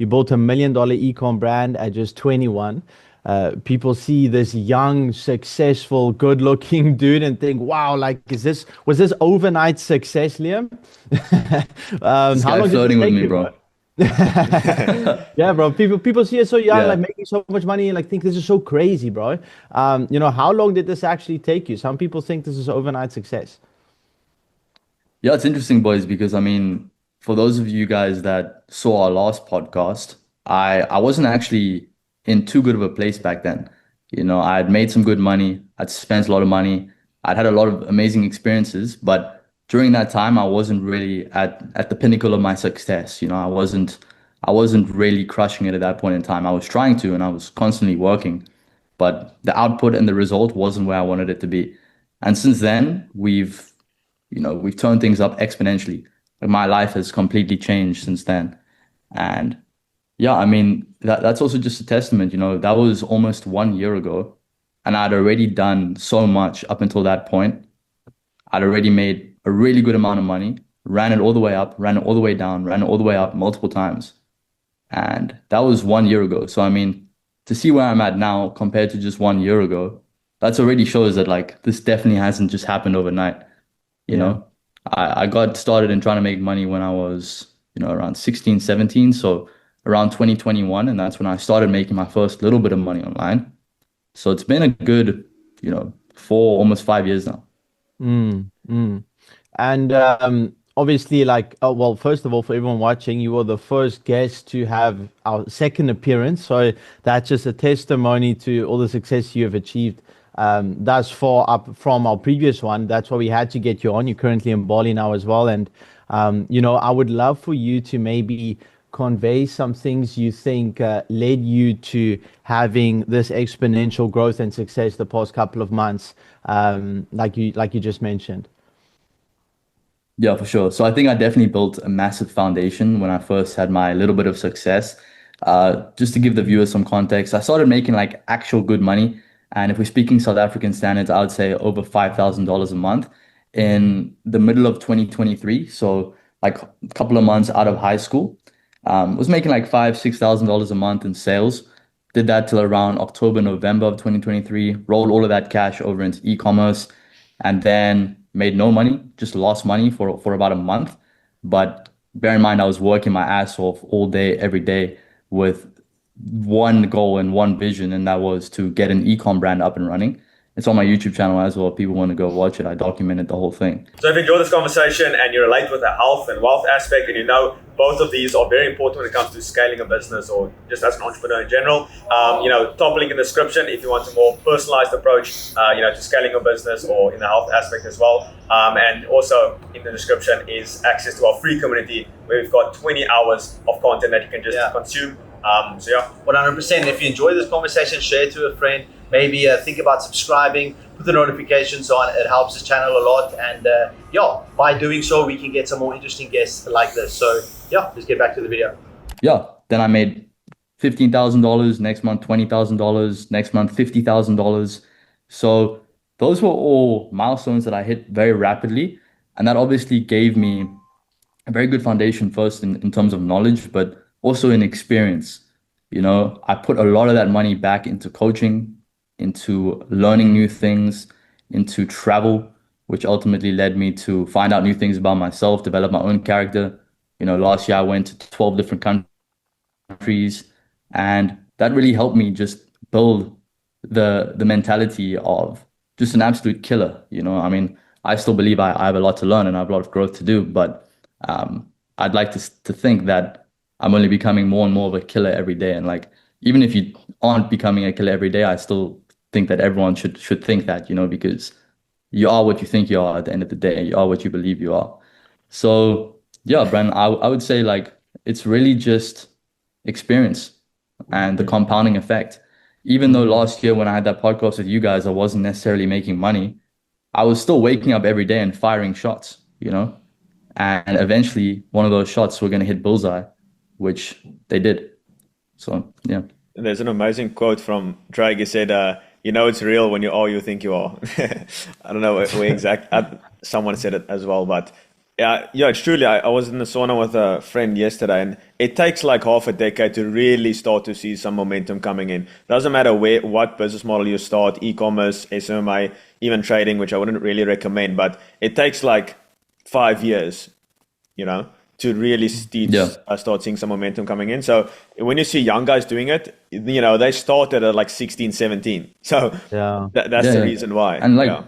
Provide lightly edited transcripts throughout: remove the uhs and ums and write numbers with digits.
You built $1 million e-com brand at just 21. People see this young, successful, good-looking dude and think, "Wow, like, was this overnight success, Liam?" This How guy long did this flirting with take me, you, bro? bro. Yeah, bro. People see it so young, like Yeah. making so much money, and like think this is so crazy, bro. How long did this actually take you? Some people think this is overnight success. Yeah, it's interesting, boys, because I mean, for those of you guys that saw our last podcast, I wasn't actually in too good of a place back then. I had made some good money, I'd spent a lot of money, I'd had a lot of amazing experiences, but during that time I wasn't really at the pinnacle of my success. I wasn't really crushing it at that point in time. I was trying to and I was constantly working, but the output and the result wasn't where I wanted it to be. And since then, we've turned things up exponentially. Like my life has completely changed since then. And yeah, I mean, that's also just a testament, that was almost 1 year ago. And I'd already done so much up until that point. I'd already made a really good amount of money, ran it all the way up, ran it all the way down, ran it all the way up multiple times. And that was 1 year ago. So, I mean, to see where I'm at now compared to just 1 year ago, that's already shows that like this definitely hasn't just happened overnight. You Yeah. know, I got started in trying to make money when I was, around 16, 17. So around 2021. And that's when I started making my first little bit of money online. So it's been a good, 4, almost 5 years now. Mm, mm. And obviously, like, oh, well, first of all, for everyone watching, you were the first guest to have our second appearance. So that's just a testimony to all the success you have achieved thus far up from our previous one. That's why we had to get you on. You're currently in Bali now as well. And, I would love for you to maybe convey some things you think led you to having this exponential growth and success the past couple of months, like you just mentioned. Yeah, for sure. So I think I definitely built a massive foundation when I first had my little bit of success. Just to give the viewers some context, I started making like actual good money. And if we're speaking South African standards, I would say over $5,000 a month in the middle of 2023. So like a couple of months out of high school. Was making like $6,000 a month in sales. Did that till around October, November of 2023. Rolled all of that cash over into e-commerce, and then made no money, just lost money for about a month. But bear in mind, I was working my ass off all day, every day with one goal and one vision, and that was to get an e-com brand up and running. It's on my YouTube channel as well. If people want to go watch it, I documented the whole thing. So if you enjoy this conversation and you relate with the health and wealth aspect, and both of these are very important when it comes to scaling a business or just as an entrepreneur in general, top link in the description if you want a more personalized approach, to scaling a business or in the health aspect as well. And also in the description is access to our free community where we've got 20 hours of content that you can just consume. 100%. If you enjoy this conversation, share it to a friend. Maybe think about subscribing, put the notifications on. It helps the channel a lot. And by doing so, we can get some more interesting guests like this. So let's get back to the video. Yeah. Then I made $15,000, next month $20,000, next month $50,000. So those were all milestones that I hit very rapidly. And that obviously gave me a very good foundation first in terms of knowledge, but also in experience. I put a lot of that money back into coaching, into learning new things, into travel, which ultimately led me to find out new things about myself, develop my own character. Last year I went to 12 different countries, and that really helped me just build the mentality of just an absolute killer. I mean, I still believe I have a lot to learn and I have a lot of growth to do, but I'd like to think that I'm only becoming more and more of a killer every day. And like, even if you aren't becoming a killer every day, I still think that everyone should think that, because you are what you think you are at the end of the day. You are what you believe you are. So yeah, Brandon, I would say like it's really just experience and the compounding effect. Even though last year when I had that podcast with you guys, I wasn't necessarily making money, I was still waking up every day and firing shots. And eventually one of those shots were going to hit bullseye, which they did. So yeah. There's an amazing quote from Drake. He said, it's real when you are you think you are. I don't know where exact someone said it as well, but Yeah, it's truly. I was in the sauna with a friend yesterday, and it takes like half a decade to really start to see some momentum coming in. Doesn't matter what business model you start, e-commerce, SMI, even trading, which I wouldn't really recommend, but it takes like 5 years, to really Yeah, start seeing some momentum coming in. So when you see young guys doing it, they started at like 16, 17. So Yeah. that's yeah, the yeah. reason why. And like, Yeah.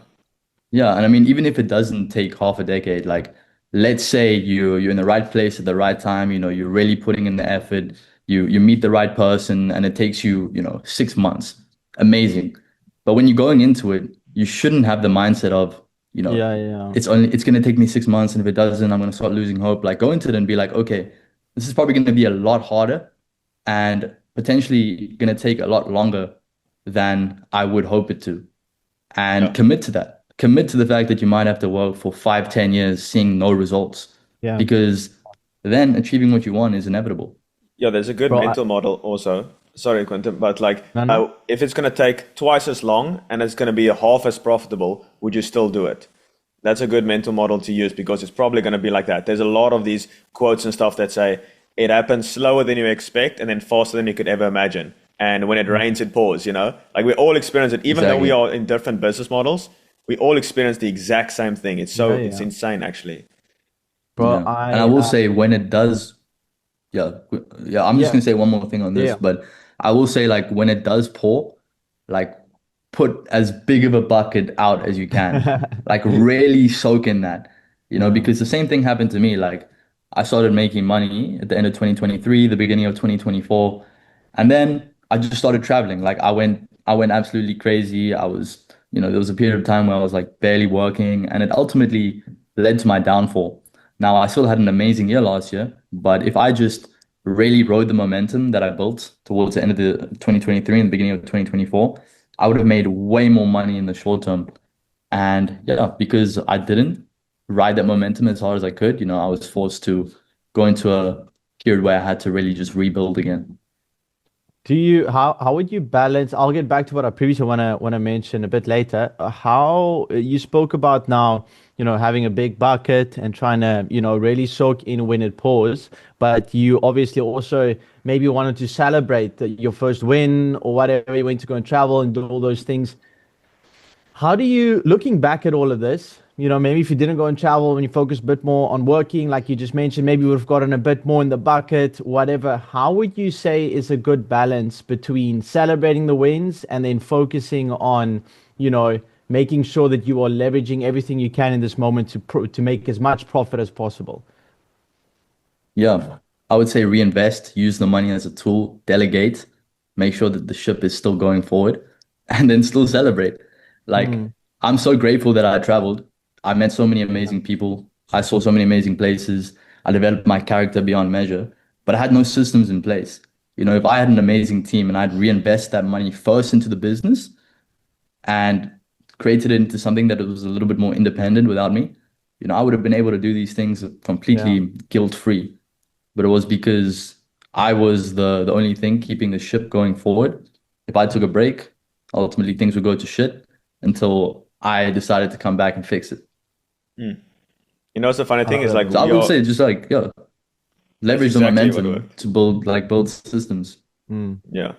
yeah, and I mean, even if it doesn't take half a decade, like let's say you're in the right place at the right time, you're really putting in the effort, you meet the right person, and it takes you, 6 months. Amazing. But when you're going into it, you shouldn't have the mindset of, you know, Yeah, yeah. it's gonna take me 6 months, and if it doesn't, I'm gonna start losing hope. Like go into it and be like, okay, this is probably gonna be a lot harder and potentially gonna take a lot longer than I would hope it to, and Yeah. commit to that. Commit to the fact that you might have to work for 5, 10 years seeing no results, Yeah. because then achieving what you want is inevitable. Yeah, there's a good Bro, mental model also. Sorry, Quentin, but like, no, no. if it's going to take twice as long and it's going to be half as profitable, would you still do it? That's a good mental model to use because it's probably going to be like that. There's a lot of these quotes and stuff that say it happens slower than you expect and then faster than you could ever imagine. And when it rains, it pours, Like we all experience it, even though we Exactly. are in different business models, we all experience the exact same thing. Yeah, It's yeah. insane actually. Bro, Yeah. And I will say when it does, yeah, I'm just yeah, gonna say one more thing on this, yeah. but I will say like when it does pour, like put as big of a bucket out as you can. Like really soak in that, Yeah. because the same thing happened to me. Like I started making money at the end of 2023, the beginning of 2024, and then I just started traveling. Like I went absolutely crazy. There was a period of time where I was like barely working, and it ultimately led to my downfall. Now, I still had an amazing year last year, but if I just really rode the momentum that I built towards the end of the 2023 and the beginning of 2024, I would have made way more money in the short term. And yeah, because I didn't ride that momentum as hard as I could, I was forced to go into a period where I had to really just rebuild again. How would you balance? I'll get back to what I previously wanna mention a bit later. How you spoke about now, having a big bucket and trying to, really soak in when it pours, but you obviously also maybe wanted to celebrate your first win or whatever, you went to go and travel and do all those things. How do you, looking back at all of this, maybe if you didn't go and travel and you focus a bit more on working, like you just mentioned, maybe you would have gotten a bit more in the bucket, whatever. How would you say is a good balance between celebrating the wins and then focusing on, making sure that you are leveraging everything you can in this moment to make as much profit as possible? Yeah, I would say reinvest, use the money as a tool, delegate, make sure that the ship is still going forward, and then still celebrate. Like, Mm, I'm so grateful that I traveled. I met so many amazing people. I saw so many amazing places. I developed my character beyond measure, but I had no systems in place. If I had an amazing team and I'd reinvest that money first into the business and created it into something that was a little bit more independent without me, I would have been able to do these things yeah. completely guilt-free, but it was because I was the only thing keeping the ship going forward. If I took a break, ultimately things would go to shit until I decided to come back and fix it. Mm. What's the funny I thing love is that, like So I bro. would say just like, yeah, that's leverage the exactly what momentum worked. to build systems. Mm, Yeah.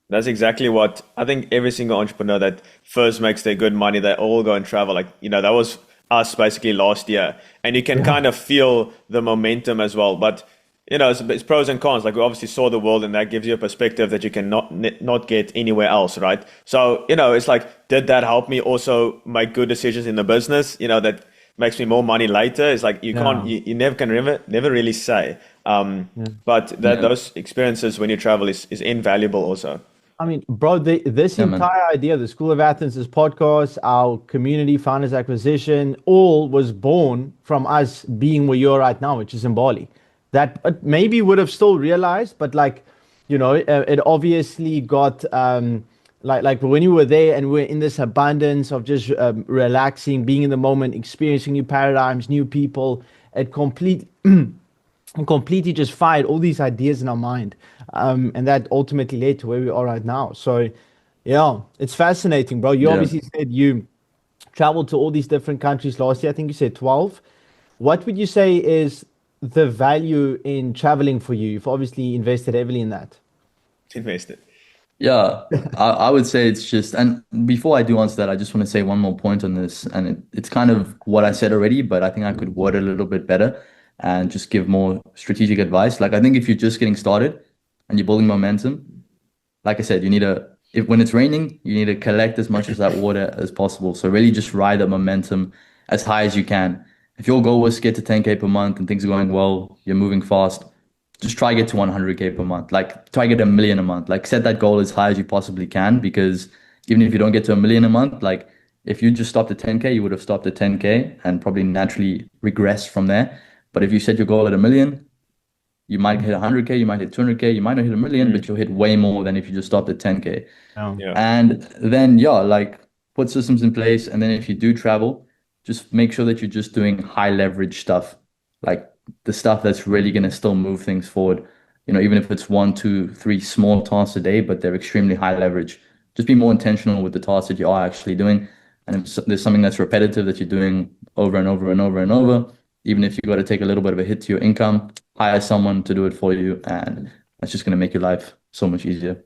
That's exactly what I think every single entrepreneur that first makes their good money, they all go and travel. Like, that was us basically last year. And you can yeah. kind of feel the momentum as well. But, it's pros and cons. Like we obviously saw the world and that gives you a perspective that you can not get anywhere else, right? So, it's like, did that help me also make good decisions in the business? That makes me more money later. It's like you can't, Yeah. you never can never really say. Yeah. But that Yeah, those experiences when you travel is invaluable also. I mean, bro, this yeah, man. entire idea, the School of Athens, this podcast, our community founders acquisition, all was born from us being where you're right now, which is in Bali. That maybe would have still realized, but like, it obviously got like when you were there and we're in this abundance of just relaxing, being in the moment, experiencing new paradigms, new people, it and completely just fired all these ideas in our mind. And that ultimately led to where we are right now. So, yeah, it's fascinating, bro. You Yeah, obviously said you traveled to all these different countries last year. I think you said 12. What would you say is the value in traveling for you? You've obviously invested heavily in that. Invested. Yeah, I would say it's just, and before I do answer that, I just want to say one more point on this, and it's kind of what I said already, but I think I could word it a little bit better and just give more strategic advice. Like I think if you're just getting started and you're building momentum, like I said, you need to, if when it's raining, you need to collect as much of that water as possible. So really just ride that momentum as high as you can. If your goal was to get to 10K per month and things are going well, you're moving fast, just try get to 100K per month. Like try get a million a month. Like set that goal as high as you possibly can, because even if you don't get to a million a month, like if you just stopped at 10K, you would have stopped at 10K and probably naturally regress from there. But if you set your goal at a million, you might hit 100K, you might hit 200K, you might not hit a million, but you'll hit way more than if you just stopped at 10K. Yeah. And then, yeah, like put systems in place. And then if you do travel, just make sure that you're just doing high leverage stuff, like the stuff that's really going to still move things forward. You know, even if it's one, two, three small tasks a day, but they're extremely high leverage. Just be more intentional with the tasks that you are actually doing. And if there's something that's repetitive that you're doing over and over and over and over, even if you got to take a little bit of a hit to your income, hire someone to do it for you. And that's just going to make your life so much easier.